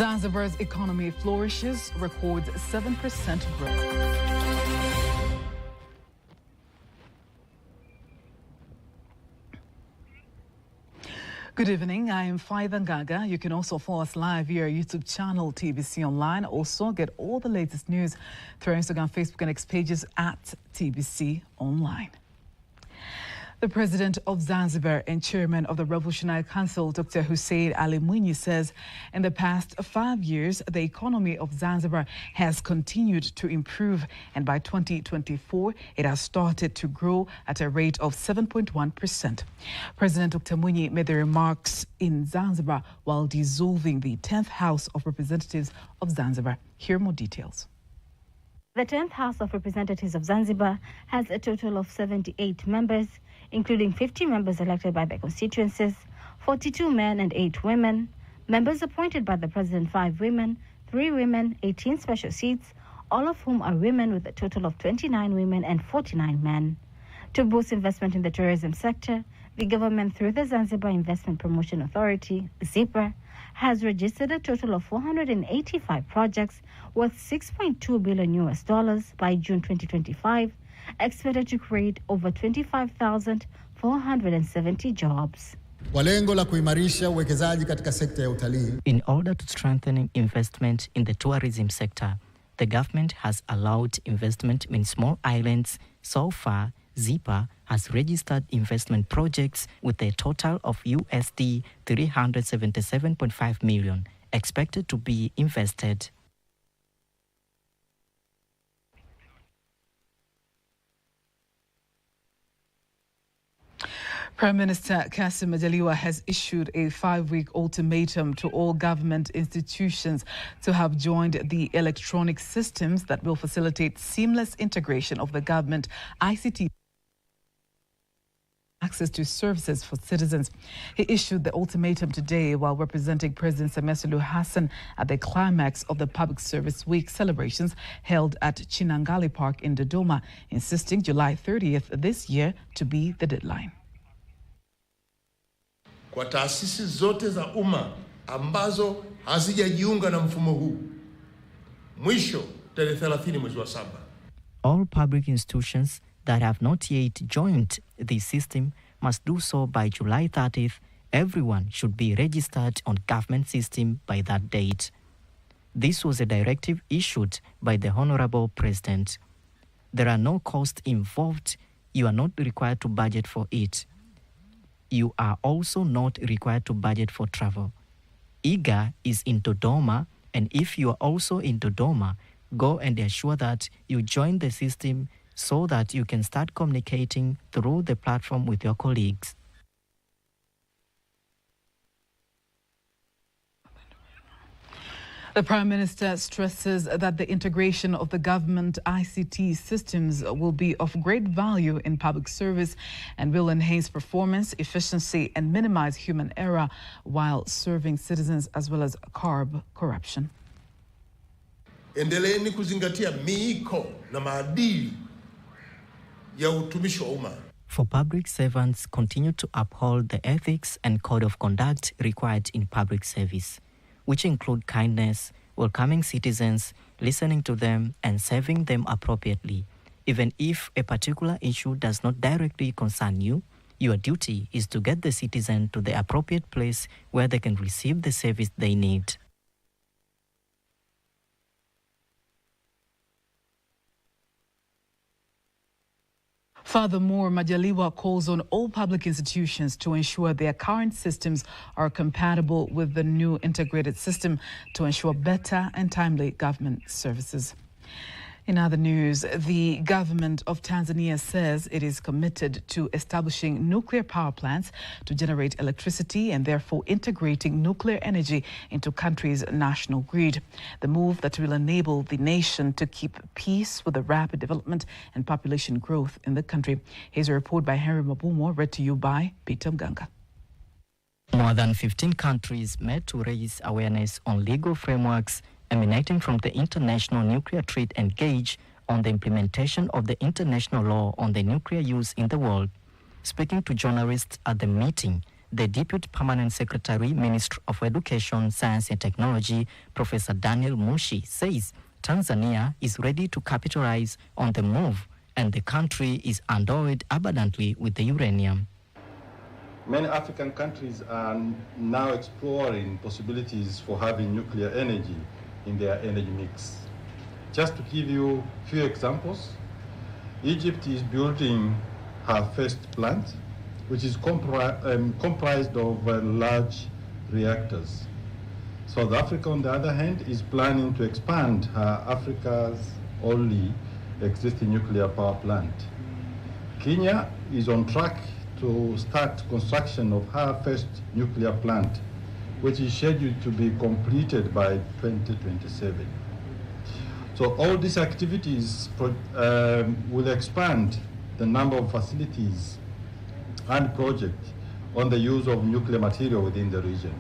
Zanzibar's economy flourishes, records 7% growth. Good evening, I am Faida Gaga. You can also follow us live via our YouTube channel, TBC Online. Also, get all the latest news through our Instagram, Facebook, and X pages at TBC Online. The President of Zanzibar and Chairman of the Revolutionary Council, Dr. Hussein Ali Mwinyi, says in the past 5 years, the economy of Zanzibar has continued to improve, and by 2024, it has started to grow at a rate of 7.1%. President Dr. Mwinyi made the remarks in Zanzibar while dissolving the 10th House of Representatives of Zanzibar. Here are more details. The 10th House of Representatives of Zanzibar has a total of 78 members, including 50 members elected by their constituencies, 42 men and 8 women, members appointed by the President 5 women, 3 women, 18 special seats, all of whom are women with a total of 29 women and 49 men. To boost investment in the tourism sector, the government through the Zanzibar Investment Promotion Authority, ZIPRA, has registered a total of 485 projects worth $6.2 billion by June 2025, expected to create over 25,470 jobs. In order to strengthen investment in the tourism sector, the government has allowed investment in small islands. So far, ZIPA has registered investment projects with a total of USD 377.5 million expected to be invested. Prime Minister Kassim Majaliwa has issued a 5-week ultimatum to all government institutions to have joined the electronic systems that will facilitate seamless integration of the government ICT access to services for citizens. He issued the ultimatum today while representing President Samia Suluhu Hassan at the climax of the Public Service Week celebrations held at Chinangali Park in Dodoma, insisting July 30th this year to be the deadline. Kwa taasisi zote za umma ambazo hazijajiunga na mfumo huu, mwisho tarehe 30 mwezi wa 7. All public institutions that have not yet joined the system must do so by July 30th. Everyone should be registered on government system by that date. This was a directive issued by the Honorable President. There are no costs involved. You are not required to budget for it. You are also not required to budget for travel. IGA is in Dodoma, and if you are also in Dodoma, go and ensure that you join the system so that you can start communicating through the platform with your colleagues. The Prime Minister stresses that the integration of the government ICT systems will be of great value in public service and will enhance performance, efficiency, and minimize human error while serving citizens as well as curb corruption. Endeleeni kuzingatia miiko na maadili ya utumishi wa umma. For public servants, continue to uphold the ethics and code of conduct required in public service, which include kindness, welcoming citizens, listening to them, and serving them appropriately. Even if a particular issue does not directly concern you, your duty is to get the citizen to the appropriate place where they can receive the service they need. Furthermore, Majaliwa calls on all public institutions to ensure their current systems are compatible with the new integrated system to ensure better and timely government services. In other news, the government of Tanzania says it is committed to establishing nuclear power plants to generate electricity and therefore integrating nuclear energy into country's national grid. The move that will enable the nation to keep pace with the rapid development and population growth in the country. Here's a report by Henry Mabumo, read to you by Peter Mganga. More than 15 countries met to raise awareness on legal frameworks emanating from the International Nuclear Treaty engage on the implementation of the international law on the nuclear use in the world. Speaking to journalists at the meeting, The Deputy Permanent Secretary, Ministry of Education, Science and Technology, Professor Daniel Mushi, says Tanzania is ready to capitalize on the move and the country is endowed abundantly with the uranium. Many African countries are now exploring possibilities for having nuclear energy in their energy mix. Just to give you a few examples, Egypt is building her first plant, which is comprised of large reactors. South Africa, on the other hand, is planning to expand her Africa's only existing nuclear power plant. Kenya is on track to start construction of her first nuclear plant, which is scheduled to be completed by 2027. So all these activities will expand the number of facilities and projects on the use of nuclear material within the region.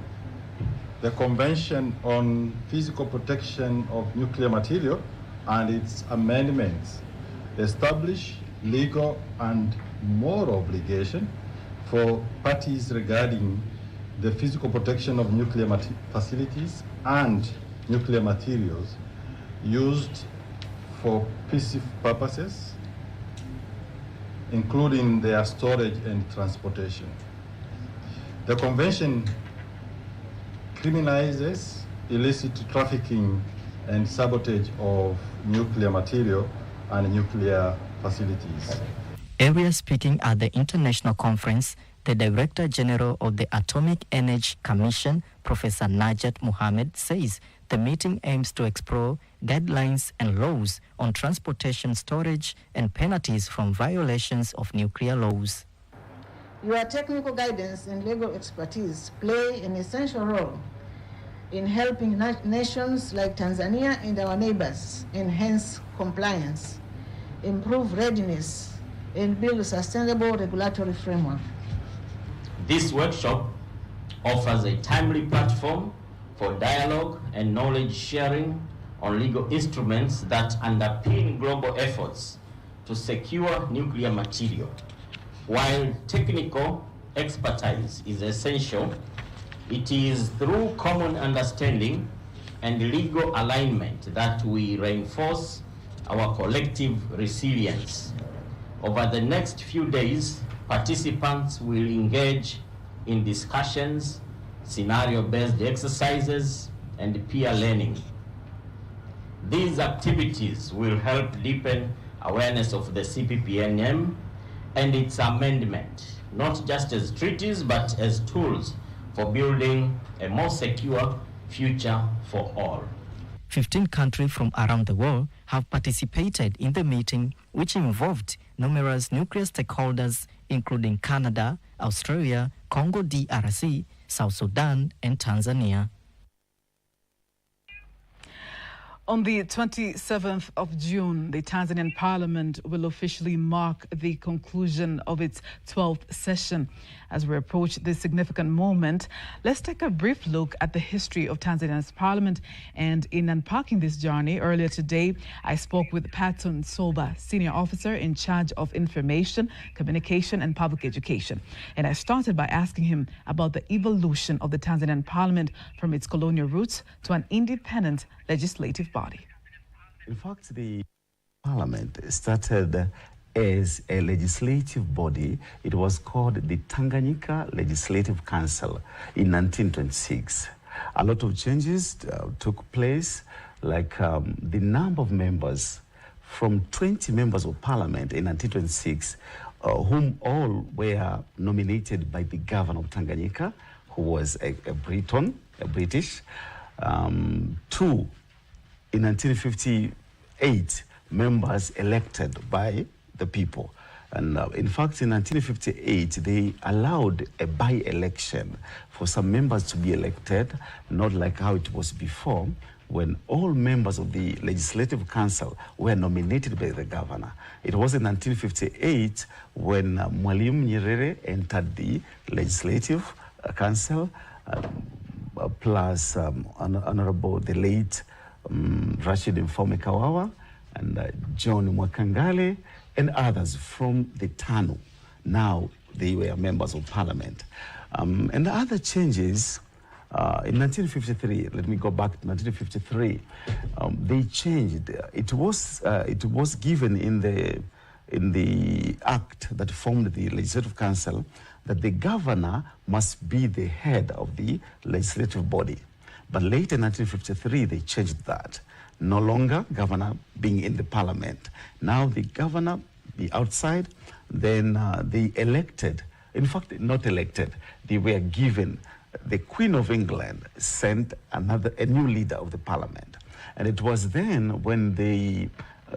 The Convention on Physical Protection of Nuclear Material and its amendments establish legal and moral obligation for parties regarding the physical protection of nuclear facilities and nuclear materials used for peaceful purposes, including their storage and transportation. The Convention criminalizes illicit trafficking and sabotage of nuclear material and nuclear facilities. Earlier speaking at the international conference, the Director General of the Atomic Energy Commission, Professor Najat Mohammed, says the meeting aims to explore guidelines and laws on transportation, storage, and penalties from violations of nuclear laws. Your technical guidance and legal expertise play an essential role in helping nations like Tanzania and our neighbors enhance compliance, improve readiness, and build a sustainable regulatory framework. This workshop offers a timely platform for dialogue and knowledge sharing on legal instruments that underpin global efforts to secure nuclear material. While technical expertise is essential, it is through common understanding and legal alignment that we reinforce our collective resilience. Over the next few days, participants will engage in discussions, scenario-based exercises, and peer learning. These activities will help deepen awareness of the CPPNM and its amendment, not just as treaties, but as tools for building a more secure future for all. 15 countries from around the world have participated in the meeting, which involved numerous nuclear stakeholders, including Canada, Australia, Congo DRC, South Sudan, and Tanzania. On the 27th of June, the Tanzanian Parliament will officially mark the conclusion of its 12th session. As we approach this significant moment, let's take a brief look at the history of Tanzania's Parliament. And in unpacking this journey, earlier today, I spoke with Patton Soba, Senior Officer in charge of Information, Communication and Public Education. And I started by asking him about the evolution of the Tanzanian Parliament from its colonial roots to an independent legislative body. In fact, the Parliament started as a legislative body. It was called the Tanganyika Legislative Council in 1926. A lot of changes took place, like the number of members from 20 members of Parliament in 1926, whom all were nominated by the governor of Tanganyika, who was a British. Two, in 1958, members elected by the people. And in fact, in 1958, they allowed a by-election for some members to be elected, not like how it was before, when all members of the Legislative Council were nominated by the governor. It was in 1958 when Mwalimu Nyerere entered the Legislative Council, plus Honorable the late Rashid Mfaume Kawawa and John Mwakangale and others from the TANU, now they were members of parliament. And the other changes, in 1953, let me go back to 1953, they changed. It was given in the act that formed the Legislative Council that the governor must be the head of the legislative body. But later in 1953, they changed that. No longer governor being in the parliament. Now the governor be outside, then they elected, in fact, not elected, they were given, the Queen of England sent a new leader of the parliament. And it was then when they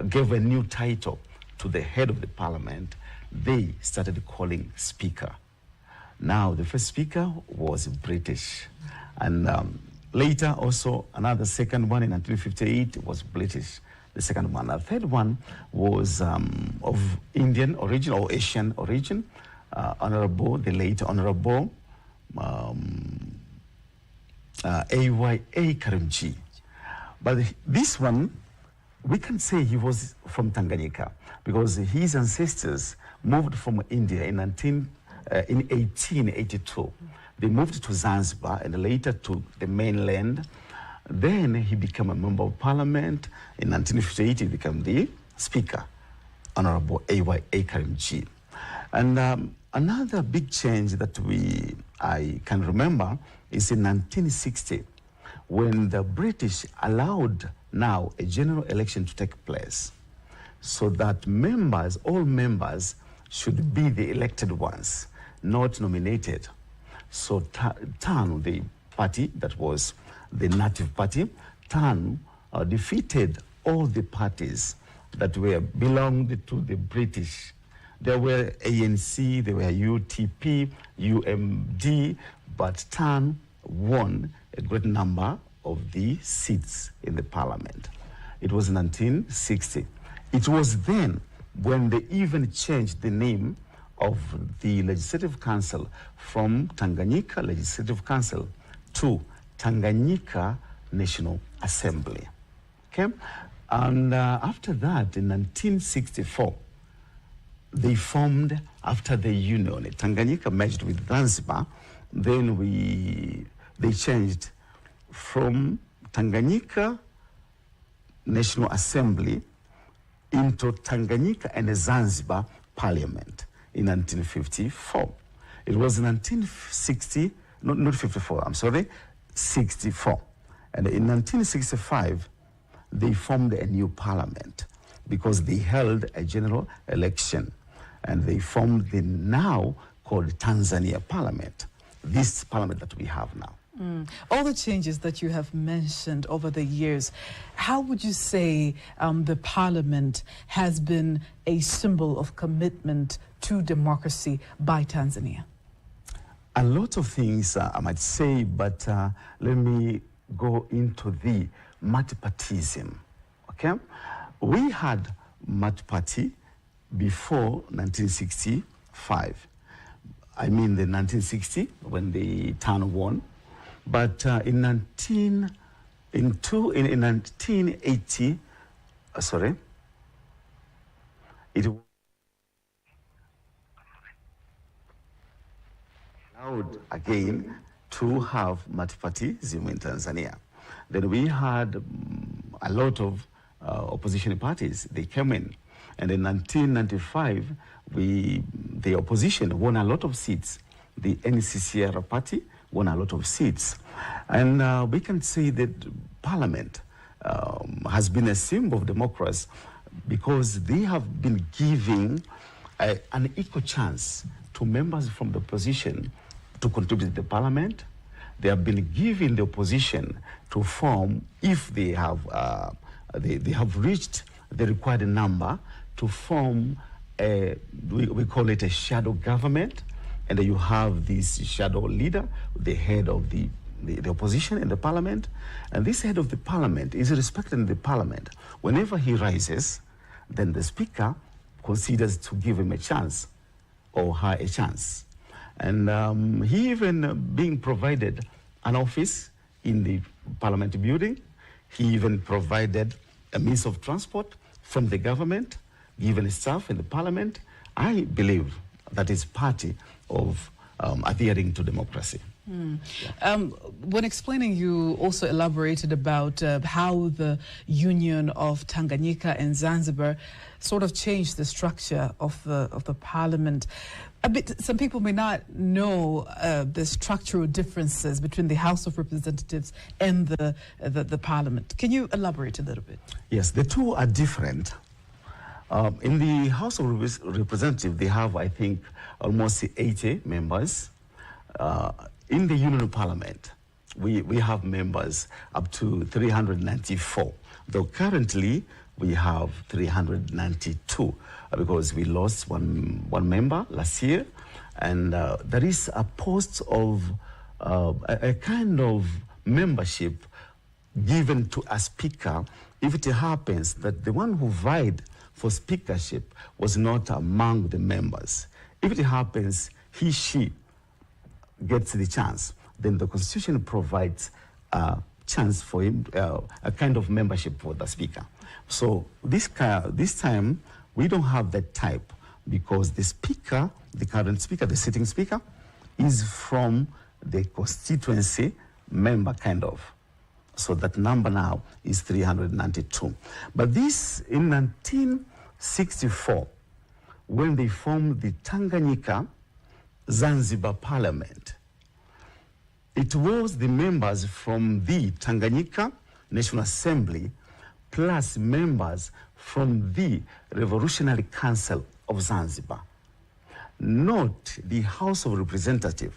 gave a new title to the head of the parliament, they started calling speaker. Now, the first speaker was British. And later, also, another second one in 1958 was British, the second one. The third one was of Indian origin or Asian origin, the late Honorable A.Y.A. Karimjee. But this one, we can say he was from Tanganyika because his ancestors moved from India in 1882. They moved to Zanzibar and later to the mainland. Then he became a member of parliament. In 1958, he became the speaker, Honorable A.Y.A. Karimjee. And another big change that I can remember is in 1960, when the British allowed now a general election to take place, so that members, all members, should be the elected ones, not nominated. So TANU, the party that was the native party, TANU defeated all the parties that belonged to the British. There were ANC, there were UTP, UMD, but TANU won a great number of the seats in the parliament. It was 1960. It was then when they even changed the name of the Legislative Council from Tanganyika Legislative Council to Tanganyika National Assembly. Okay? And after that, in 1964, they formed, after the union, Tanganyika merged with Zanzibar, then they changed from Tanganyika National Assembly into Tanganyika and Zanzibar Parliament in 1954. It was in 1960, not 54, I'm sorry, 64. And in 1965, they formed a new parliament because they held a general election. And they formed the now called Tanzania Parliament, this parliament that we have now. All the changes that you have mentioned over the years, how would you say the parliament has been a symbol of commitment to democracy by Tanzania? A lot of things I might say, but let me go into the multipartyism, okay? We had multi-party before 1965. I mean the 1960 when the TANU won. But in 1980, it allowed again to have multipartyism in Tanzania. Then we had a lot of opposition parties. They came in. And in 1995, the opposition won a lot of seats. The NCCR party won a lot of seats. And we can say that Parliament has been a symbol of democracy because they have been giving an equal chance to members from the opposition to contribute to the Parliament. They have been giving the opposition to form, if they have reached the required number, to form we call it a shadow government, and you have this shadow leader, the head of the opposition in the parliament, and this head of the parliament is respected in the parliament. Whenever he rises, then the speaker considers to give him a chance or her a chance. And he even being provided an office in the parliament building. He even provided a means of transport from the government, given staff in the parliament. I believe that is party of adhering to democracy. When explaining, you also elaborated about how the union of Tanganyika and Zanzibar sort of changed the structure of the parliament. Some people may not know the structural differences between the House of Representatives and the parliament. Can you elaborate a little bit? Yes, the two are different. In the House of Representatives, they have, I think, almost 80 members. In the Union Parliament, we have members up to 394, though currently we have 392 because we lost one member last year, and there is a post of a kind of membership given to a speaker if it happens that the one who vied for speakership was not among the members. If it happens, she gets the chance, then the Constitution provides a chance for him, a kind of membership for the speaker. So this time, we don't have that type because the speaker, the current speaker, the sitting speaker, is from the constituency member kind of. So that number now is 392. But this, in 1964, when they formed the Tanganyika Zanzibar Parliament, it was the members from the Tanganyika National Assembly plus members from the Revolutionary Council of Zanzibar, not the House of Representatives.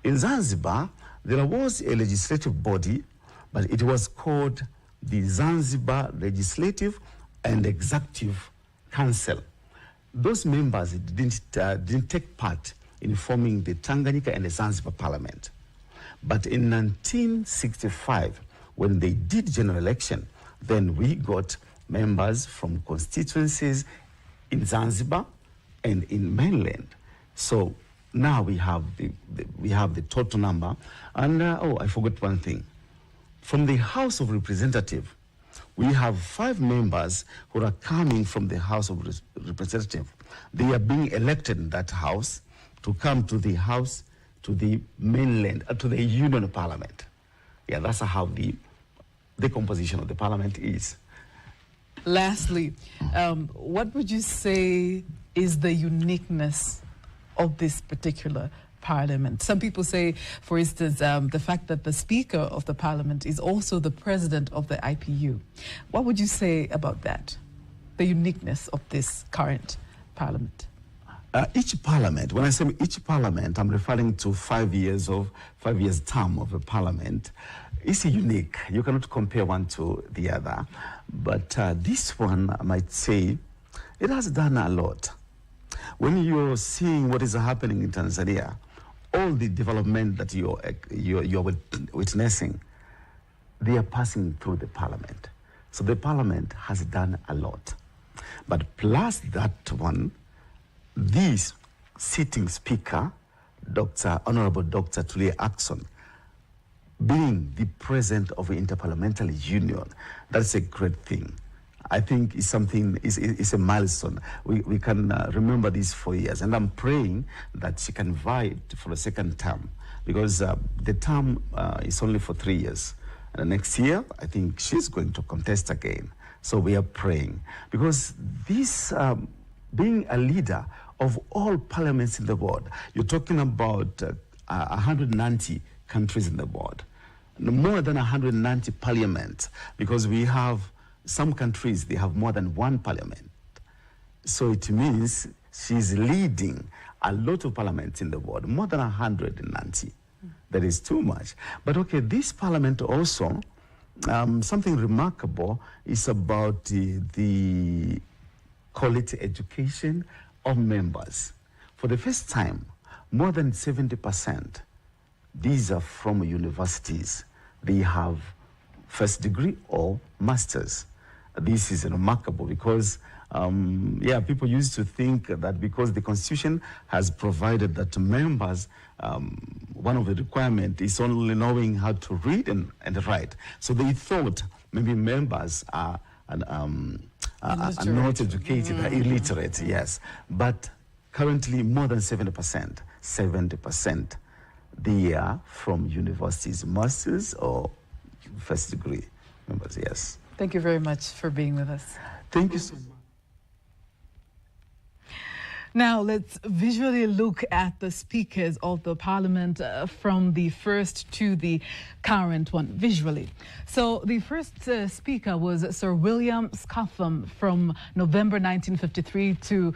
In Zanzibar, there was a legislative body, but it was called the Zanzibar Legislative and Executive Council. Those members didn't take part in forming the Tanganyika and the Zanzibar Parliament. But in 1965, when they did general election, then we got members from constituencies in Zanzibar and in mainland. So now we have the total number. And I forgot one thing. From the House of Representatives, we have 5 members who are coming from the House of Representatives. They are being elected in that house to come to the house, to the mainland, to the Union Parliament. Yeah, that's how the composition of the parliament is. Lastly, what would you say is the uniqueness of this particular parliament? Some people say, for instance, the fact that the Speaker of the Parliament is also the President of the IPU. What would you say about that, the uniqueness of this current parliament? Each parliament, when I say each parliament, I'm referring to 5 years term of a parliament. It's unique. You cannot compare one to the other. But this one, I might say, it has done a lot. When you're seeing what is happening in Tanzania, all the development that you're witnessing, they are passing through the parliament. So the parliament has done a lot. But plus that one, this sitting speaker, Honorable Dr. Tulia Ackson, being the president of the Interparliamentary Union, that's a great thing. I think it's something, it's a milestone. We can remember this for years. And I'm praying that she can vie for a second term because the term is only for 3 years. And next year, I think she's going to contest again. So we are praying because this, being a leader of all parliaments in the world, you're talking about 190 countries in the world, more than 190 parliaments, because we have some countries, they have more than one parliament. So it means she's leading a lot of parliaments in the world, more than 190. That is too much. But okay, this parliament also, something remarkable is about the quality education of members. For the first time, more than 70%, these are from universities. They have first degree or masters. This is remarkable because, people used to think that because the Constitution has provided that members, one of the requirements is only knowing how to read and write. So they thought maybe members are not educated, are illiterate, yes. But Currently, more than 70%, they are from universities, masters or first degree members, yes. Thank you very much for being with us. Thank you so much. Now, let's visually look at the speakers of the parliament from the first to the current one, visually. So the first speaker was Sir William Scotham from November 1953 to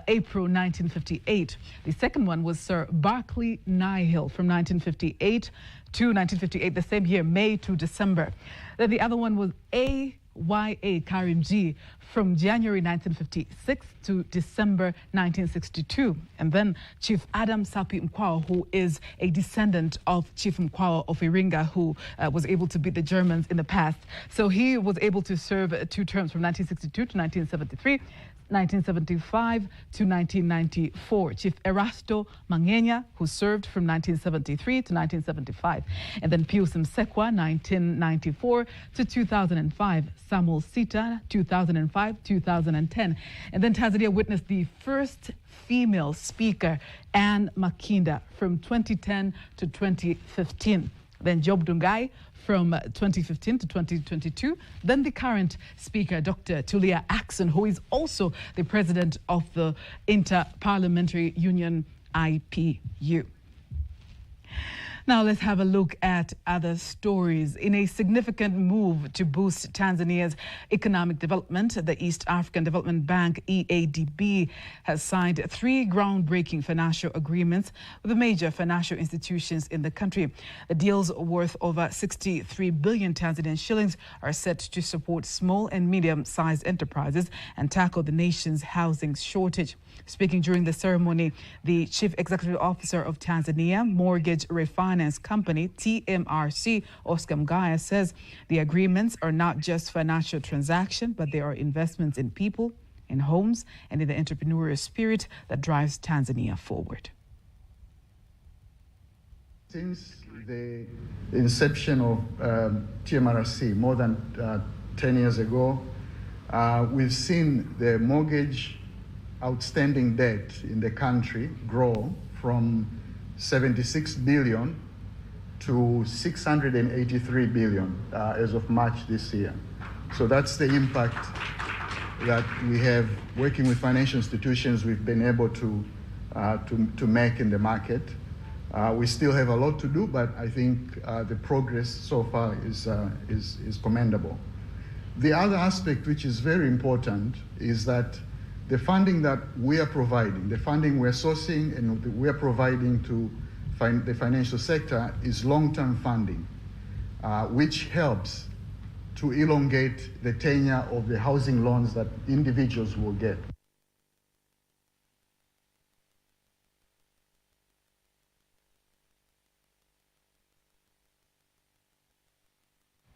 April 1958. The second one was Sir Barclay Nihill from 1958 to 1958, the same year, May to December. Then the other one was A.Y.A. Karimjee from January 1956 to December 1962. And then Chief Adam Sapi Mkwawa, who is a descendant of Chief Mkwawa of Iringa, who was able to beat the Germans in the past. So he was able to serve 2 terms from 1962 to 1973. 1975 to 1994. Chief Erasto Mangenya, who served from 1973 to 1975. And then Pius Msekwa, 1994 to 2005. Samuel Sita, 2005, 2010. And then Tanzania witnessed the first female speaker, Anne Makinda, from 2010 to 2015. Then Job Dungai from 2015 to 2022. Then the current speaker, Dr. Tulia Ackson, who is also the president of the Inter-Parliamentary Union, IPU. Now let's have a look at other stories. In a significant move to boost Tanzania's economic development, the East African Development Bank, EADB, has signed 3 groundbreaking financial agreements with the major financial institutions in the country. The deals, worth over 63 billion Tanzanian shillings, are set to support small and medium-sized enterprises and tackle the nation's housing shortage. Speaking during the ceremony, the Chief Executive Officer of Tanzania Mortgage Refinance Company, TMRC, Oscar Mgaya, says the agreements are not just financial transactions, but they are investments in people, in homes, and in the entrepreneurial spirit that drives Tanzania forward. Since the inception of TMRC more than 10 years ago, we've seen the mortgage outstanding debt in the country grow from 76 billion to 683 billion as of March this year. So that's the impact that we have working with financial institutions we've been able to make in the market. We still have a lot to do, but I think the progress so far is commendable. The other aspect which is very important is that the funding that we are providing, the funding we're sourcing and we are providing to the financial sector is long-term funding, which helps to elongate the tenure of the housing loans that individuals will get.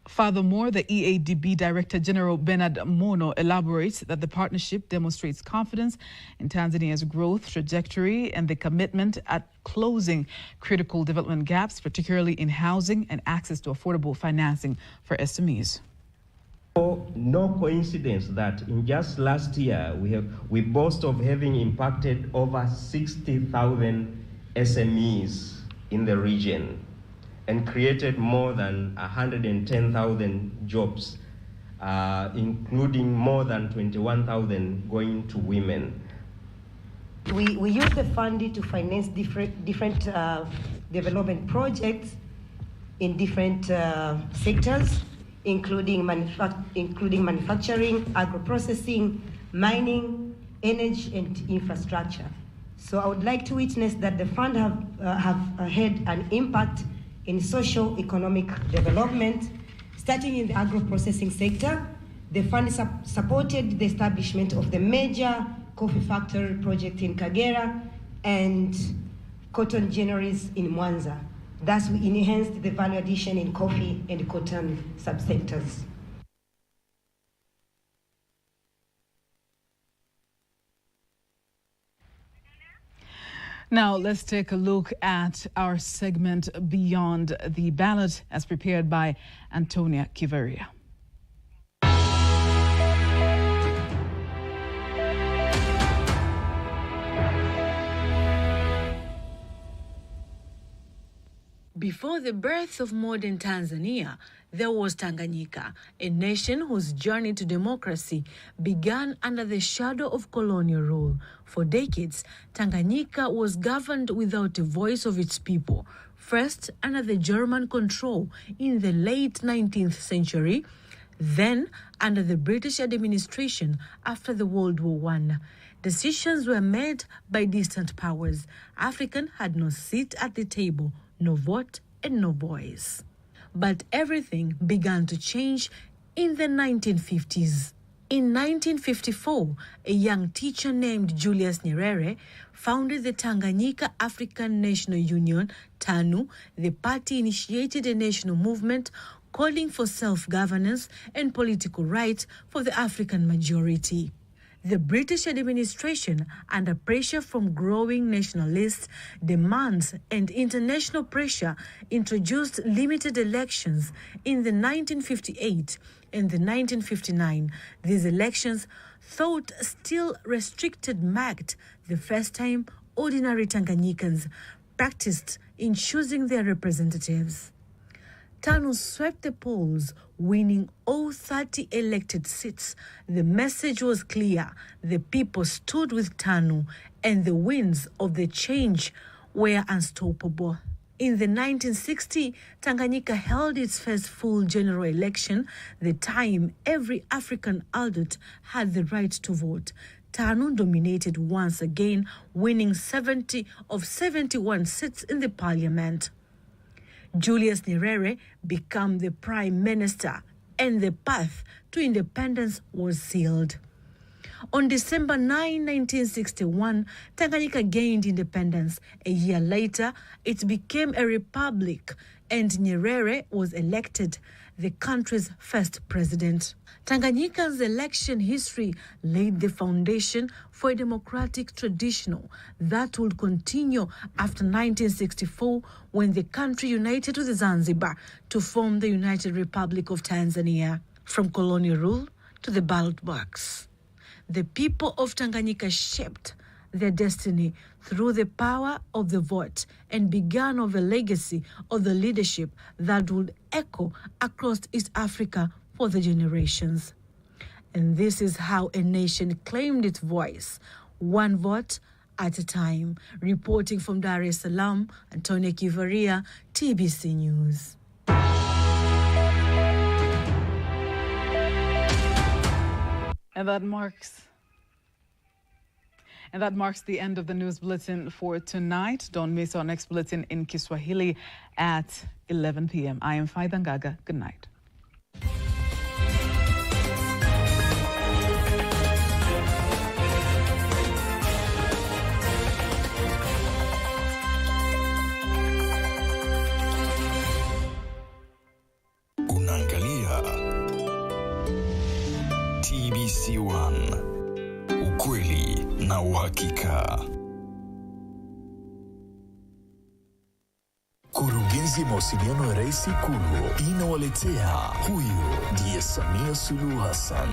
Furthermore, the EADB Director General Bernard Mono elaborates that the partnership demonstrates confidence in Tanzania's growth trajectory and the commitment at closing critical development gaps, particularly in housing and access to affordable financing for SMEs. No coincidence that in just last year we boast of having impacted over 60,000 SMEs in the region and created more than 110,000 jobs, including more than 21,000 going to women. We use the funding to finance different development projects in different sectors, including manufacturing, agro-processing, mining, energy, and infrastructure. So I would like to witness that the fund have had an impact in socio-economic development. Starting in the agro-processing sector, the fund supported the establishment of the major coffee factory project in Kagera and cotton ginneries in Mwanza. Thus, we enhanced the value addition in coffee and cotton subsectors. Now, let's take a look at our segment Beyond the Ballot as prepared by Antonia Kivaria. Before the birth of modern Tanzania, there was Tanganyika, a nation whose journey to democracy began under the shadow of colonial rule. For decades, Tanganyika was governed without a voice of its people, first under the German control in the late 19th century, then under the British administration after the World War I. Decisions were made by distant powers. African had no seat at the table, no vote and no voice. But everything began to change in the 1950s. In 1954, a young teacher named Julius Nyerere founded the Tanganyika African National Union, TANU. The party initiated a national movement calling for self-governance and political rights for the African majority. The British administration, under pressure from growing nationalist demands and international pressure, introduced limited elections in the 1958 and the 1959. These elections, thought still restricted, marked the first time ordinary Tanganyikans practiced in choosing their representatives. TANU swept the polls, winning all 30 elected seats. The message was clear. The people stood with TANU, and the winds of the change were unstoppable. In the 1960s, Tanganyika held its first full general election, the time every African adult had the right to vote. TANU dominated once again, winning 70 of 71 seats in the parliament. Julius Nyerere became the prime minister, and the path to independence was sealed. On December 9, 1961, Tanganyika gained independence. A year later, it became a republic, and Nyerere was elected the country's first president. Tanganyika's election history laid the foundation for a democratic tradition that would continue after 1964, when the country united with Zanzibar to form the United Republic of Tanzania. From colonial rule to the ballot box, the people of Tanganyika shaped their destiny through the power of the vote and began of a legacy of the leadership that would echo across East Africa for the generations. And this is how a nation claimed its voice, one vote at a time. Reporting from Dar es Salaam, Antonia Kivaria, TBC News. And that marks the end of the news bulletin for tonight. Don't miss our next bulletin in Kiswahili at 11 p.m. I am Faida Ngaga. Good night. Unaangalia TBC1, ukweli na uhakika. Kurugenzi mawasiliano ya Rais Ikulu inawaletea, huyu ndiye Samia Suluhu Hassan.